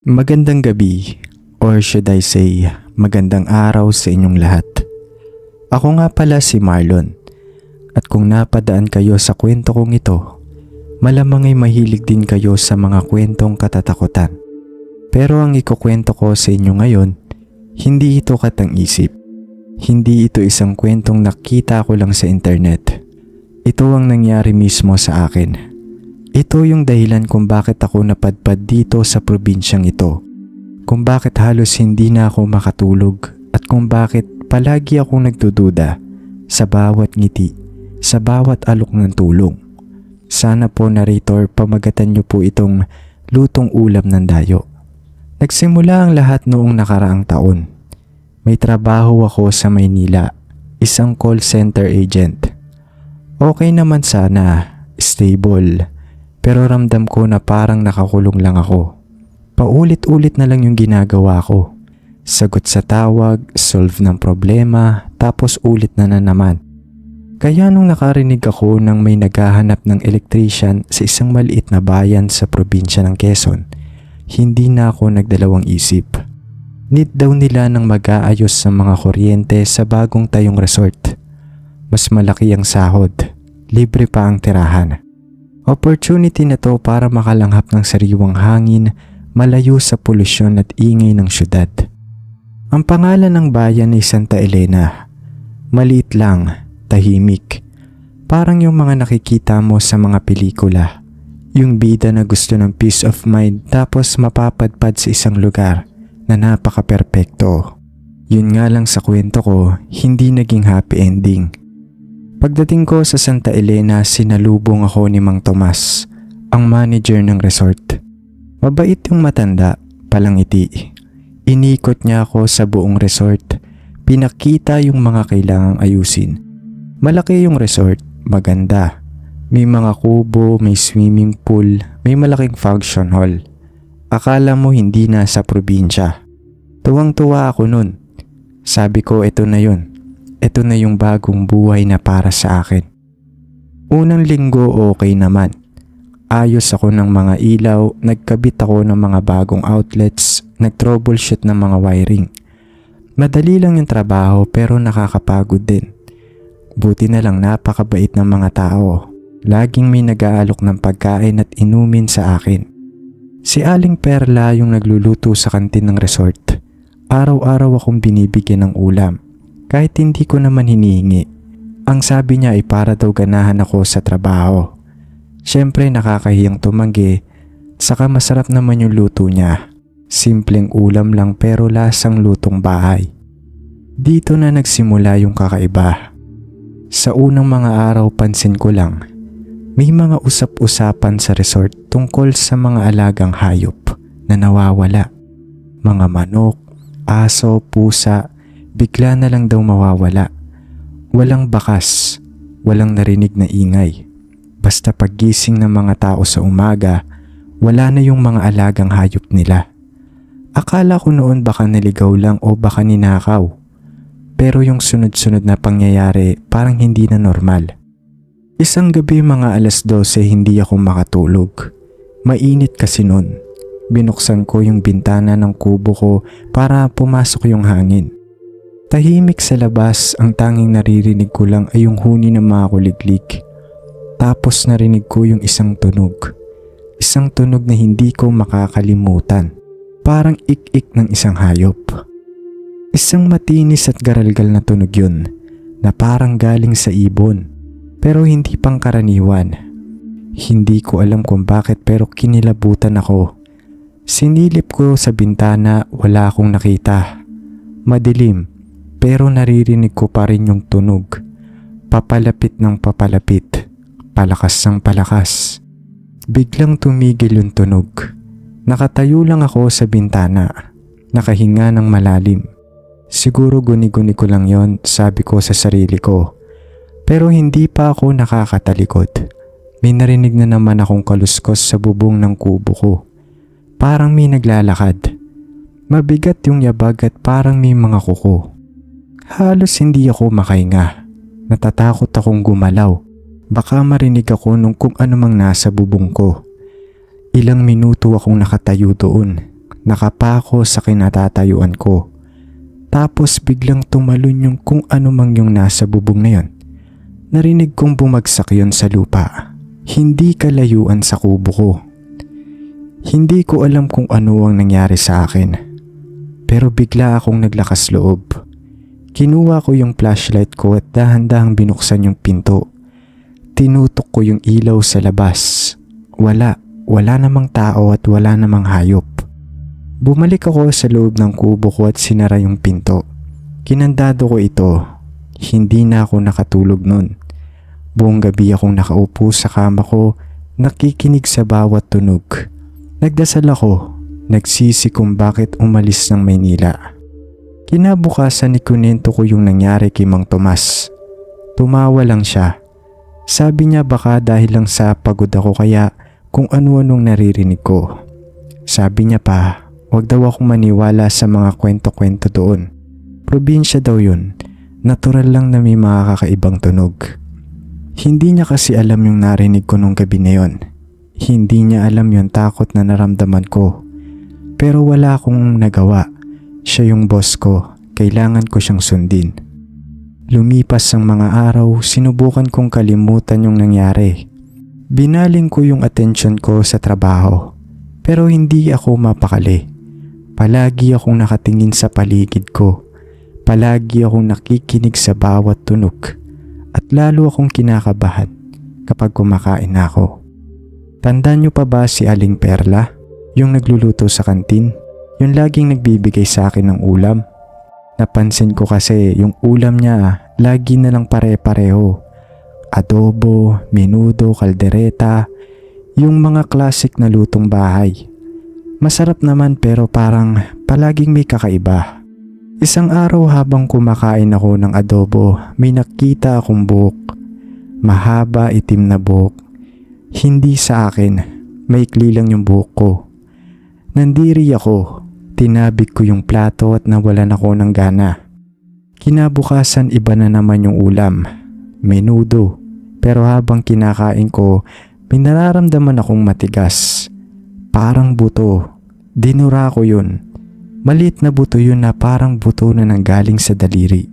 Magandang gabi, or should I say, magandang araw sa inyong lahat. Ako nga pala si Marlon, at kung napadaan kayo sa kwento kong ito, malamang ay mahilig din kayo sa mga kwentong katatakutan. Pero ang ikukwento ko sa inyo ngayon, hindi ito katang-isip. Hindi ito isang kwentong nakita ko lang sa internet. Ito ang nangyari mismo sa akin. Ito yung dahilan kung bakit ako napadpad dito sa probinsyang ito. Kung bakit halos hindi na ako makatulog at kung bakit palagi akong nagdududa sa bawat ngiti, sa bawat alok ng tulong. Sana po narrator pamagatan niyo po itong lutong ulam ng dayo. Nagsimula ang lahat noong nakaraang taon. May trabaho ako sa Maynila, isang call center agent. Okay naman sana, stable. Pero ramdam ko na parang nakakulong lang ako. Paulit-ulit na lang yung ginagawa ko. Sagot sa tawag, solve ng problema, tapos ulit na naman. Kaya nung nakarinig ako ng may naghahanap ng electrician sa isang maliit na bayan sa probinsya ng Quezon, hindi na ako nagdalawang isip. Need daw nila ng mag-aayos sa mga kuryente sa bagong tayong resort. Mas malaki ang sahod, libre pa ang tirahan. Opportunity na to para makalanghap ng sariwang hangin, malayo sa polusyon at ingay ng syudad. Ang pangalan ng bayan ay Santa Elena. Maliit lang, tahimik. Parang yung mga nakikita mo sa mga pelikula. Yung bida na gusto ng peace of mind tapos mapapadpad sa isang lugar na napaka-perpekto. Yun nga lang sa kwento ko, hindi naging happy ending. Pagdating ko sa Santa Elena, sinalubong ako ni Mang Tomas, ang manager ng resort. Mabait yung matanda, palangiti. Inikot niya ako sa buong resort. Pinakita yung mga kailangang ayusin. Malaki yung resort, maganda. May mga kubo, may swimming pool, may malaking function hall. Akala mo hindi nasa probinsya. Tuwang-tuwa ako nun. Sabi ko, ito na yun. Ito na yung bagong buhay na para sa akin. Unang linggo okay naman. Ayos ako ng mga ilaw, nagkabit ako ng mga bagong outlets, nag-troubleshoot ng mga wiring. Madali lang yung trabaho pero nakakapagod din. Buti na lang napakabait ng mga tao. Laging may nag-aalok ng pagkain at inumin sa akin. Si Aling Perla yung nagluluto sa kantin ng resort. Araw-araw akong binibigyan ng ulam. Kahit hindi ko naman hinihingi. Ang sabi niya ay para daw ganahan ako sa trabaho. Siyempre nakakahiyang tumanggi, saka masarap naman yung luto niya. Simpleng ulam lang pero lasang lutong bahay. Dito na nagsimula yung kakaiba. Sa unang mga araw pansin ko lang, may mga usap-usapan sa resort tungkol sa mga alagang hayop na nawawala. Mga manok, aso, pusa, bigla na lang daw mawawala. Walang bakas, walang narinig na ingay. Basta paggising ng mga tao sa umaga, wala na yung mga alagang hayop nila. Akala ko noon baka naligaw lang o baka ninakaw. Pero yung sunod-sunod na pangyayari parang hindi na normal. Isang gabi mga 12:00 hindi ako makatulog. Mainit kasi noon. Binuksan ko yung bintana ng kubo ko para pumasok yung hangin. Tahimik sa labas, ang tanging naririnig ko lang ay yung huni ng mga kuliglig. Tapos narinig ko yung isang tunog. Isang tunog na hindi ko makakalimutan. Parang ik-ik ng isang hayop. Isang matinis at garalgal na tunog yun, na parang galing sa ibon. Pero hindi pangkaraniwan. Hindi ko alam kung bakit pero kinilabutan ako. Sinilip ko sa bintana, wala akong nakita. Madilim. Pero naririnig ko pa rin yung tunog. Papalapit ng papalapit. Palakas ng palakas. Biglang tumigil yung tunog. Nakatayo lang ako sa bintana. Nakahinga ng malalim. Siguro guni-guni ko lang yon, sabi ko sa sarili ko. Pero hindi pa ako nakakatalikod. May narinig na naman akong kaluskos sa bubong ng kubo ko. Parang may naglalakad. Mabigat yung yabag at parang may mga kuko. Halos hindi ako makahinga. Natatakot akong gumalaw. Baka marinig ako nung kung ano mang nasa bubong ko. Ilang minuto akong nakatayo doon. nakapako sa kinatatayuan ko. Tapos biglang tumalon yung kung ano mang yung nasa bubong na yon. Narinig kong bumagsak yon sa lupa. Hindi kalayuan sa kubo ko. Hindi ko alam kung ano ang nangyari sa akin. Pero bigla akong naglakas loob. Kinuha ko yung flashlight ko at dahan-dahang binuksan yung pinto. Tinutok ko yung ilaw sa labas. Wala namang tao at wala namang hayop. Bumalik ako sa loob ng kubo ko at sinara yung pinto. Kinandado ko ito. Hindi na ako nakatulog nun. Buong gabi akong nakaupo sa kama ko, nakikinig sa bawat tunog. Nagdasal ako, nagsisi kung bakit umalis ng Maynila. Kinabukasan ikunento ko yung nangyari kay Mang Tomas. Tumawa lang siya. Sabi niya baka dahil lang sa pagod ako kaya kung ano-anong naririnig ko. Sabi niya pa, wag daw akong maniwala sa mga kwento-kwento doon. Probinsya daw yun, natural lang na may mga kakaibang tunog. Hindi niya kasi alam yung narinig ko nung gabi na yon. Hindi niya alam yung takot na naramdaman ko. Pero wala akong nagawa. Siya yung boss ko, kailangan ko siyang sundin. Lumipas ang mga araw, sinubukan kong kalimutan yung nangyari. Binaling ko yung atensyon ko sa trabaho. Pero hindi ako mapakali. Palagi akong nakatingin sa paligid ko. Palagi akong nakikinig sa bawat tunog. At lalo akong kinakabahan kapag kumakain ako. Tandaan niyo pa ba si Aling Perla? Yung nagluluto sa kantin? Yung laging nagbibigay sa akin ng ulam? Napansin ko kasi yung ulam niya lagi na lang pare-pareho. Adobo, menudo, kaldereta, yung mga classic na lutong bahay. Masarap naman pero parang palaging may kakaiba. Isang araw habang kumakain ako ng adobo, may nakita akong buhok. Mahaba itim na buhok. Hindi sa akin, maikli lang yung buhok ko. Nandiri ako, tinabig ko yung plato at nawalan ako ng gana. Kinabukasan iba na naman yung ulam, menudo. Pero habang kinakain ko, may nararamdaman akong matigas. Parang buto. Dinura ko yun. Maliit na buto yun na parang buto na nanggaling sa daliri.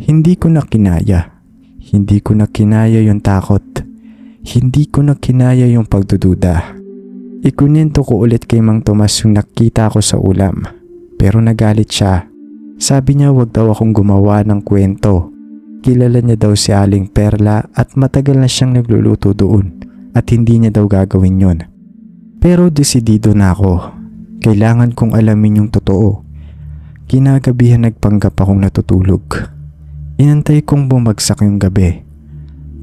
Hindi ko na kinaya. Hindi ko na kinaya yung takot. Hindi ko na kinaya yung pagdududa. Ikunento ko ulit kay Mang Tomas yung nakita ko sa ulam. Pero nagalit siya. Sabi niya wag daw akong gumawa ng kwento. Kilala niya daw si Aling Perla at matagal na siyang nagluluto doon at hindi niya daw gagawin yon. Pero desidido na ako. Kailangan kong alamin yung totoo. Kinagabihan nagpanggap akong natutulog. Inantay kong bumagsak yung gabi.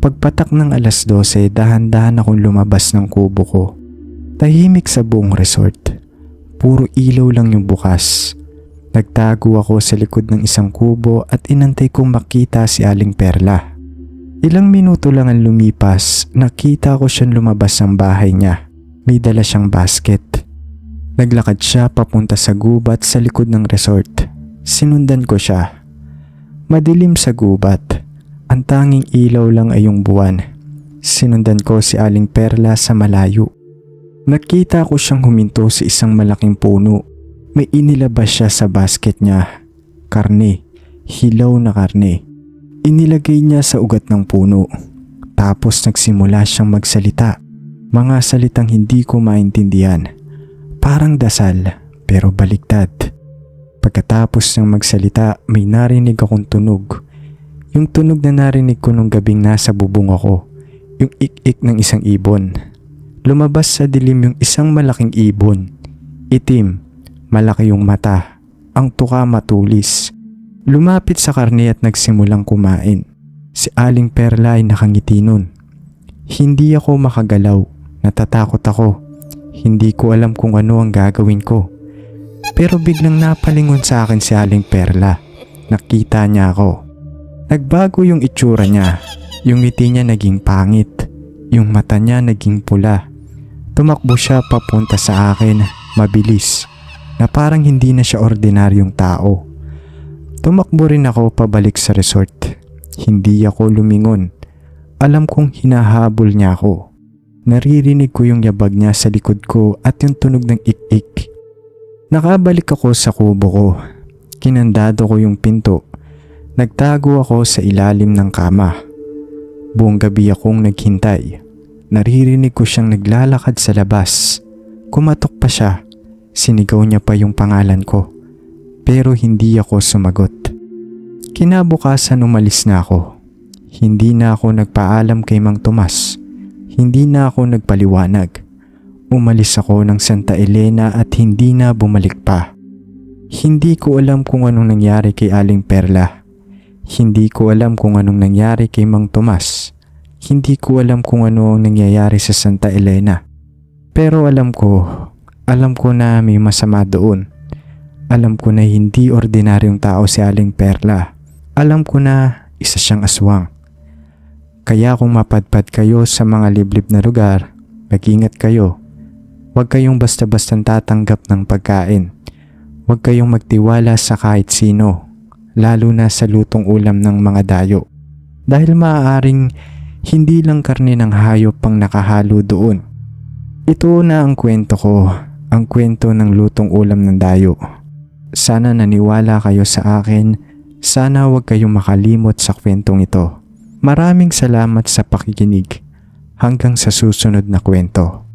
Pagpatak ng 12:00, dahan-dahan akong lumabas ng kubo ko. Tahimik sa buong resort. Puro ilaw lang yung bukas. Nagtago ako sa likod ng isang kubo at inantay kong makita si Aling Perla. Ilang minuto lang ang lumipas, nakita ko siyang lumabas ng bahay niya. May dala siyang basket. Naglakad siya papunta sa gubat sa likod ng resort. Sinundan ko siya. Madilim sa gubat. Ang tanging ilaw lang ay yung buwan. Sinundan ko si Aling Perla sa malayo. Nakita ko siyang huminto sa isang malaking puno. May inilabas siya sa basket niya. Karne. Hilaw na karne. Inilagay niya sa ugat ng puno. Tapos nagsimula siyang magsalita. Mga salitang hindi ko maintindihan. Parang dasal, pero baliktad. Pagkatapos ng magsalita, may narinig akong tunog. Yung tunog na narinig ko nung gabing nasa bubong ako. Yung ik-ik ng isang ibon. Lumabas sa dilim yung isang malaking ibon. Itim, malaki yung mata. Ang tuka matulis. Lumapit sa karne at nagsimulang kumain. Si Aling Perla ay nakangiti nun. Hindi ako makagalaw. Natatakot ako. Hindi ko alam kung ano ang gagawin ko. Pero biglang napalingon sa akin si Aling Perla. Nakita niya ako. Nagbago yung itsura niya. Yung ngiti niya naging pangit. Yung mata niya naging pula. Tumakbo siya papunta sa akin, mabilis. Na parang hindi na siya ordinaryong tao. Tumakbo rin ako pabalik sa resort. Hindi ako lumingon. Alam kong hinahabol niya ako. Naririnig ko yung yabag niya sa likod ko at yung tunog ng ik-ik. Nakabalik ako sa kubo ko. Kinandado ko yung pinto. Nagtago ako sa ilalim ng kama. Buong gabi akong naghintay. Naririnig ko siyang naglalakad sa labas. Kumatok pa siya. Sinigaw niya pa yung pangalan ko. Pero hindi ako sumagot. Kinabukasan umalis na ako. Hindi na ako nagpaalam kay Mang Tomas. Hindi na ako nagpaliwanag. Umalis ako ng Santa Elena at hindi na bumalik pa. Hindi ko alam kung anong nangyari kay Aling Perla. Hindi ko alam kung anong nangyari kay Mang Tomas. Hindi ko alam kung ano ang nangyayari sa Santa Elena. Pero alam ko na may masama doon. Alam ko na hindi ordinaryong tao si Aling Perla. Alam ko na isa siyang aswang. Kaya kung mapadpad kayo sa mga liblib na lugar, mag-ingat kayo. Huwag kayong basta-bastang tatanggap ng pagkain. Huwag kayong magtiwala sa kahit sino, lalo na sa lutong ulam ng mga dayo. Dahil maaaring hindi lang karne ng hayop ang nakahalo doon. Ito na ang kwento ko, ang kwento ng lutong ulam ng dayo. Sana naniwala kayo sa akin, sana huwag kayong makalimot sa kwentong ito. Maraming salamat sa pakikinig. Hanggang sa susunod na kwento.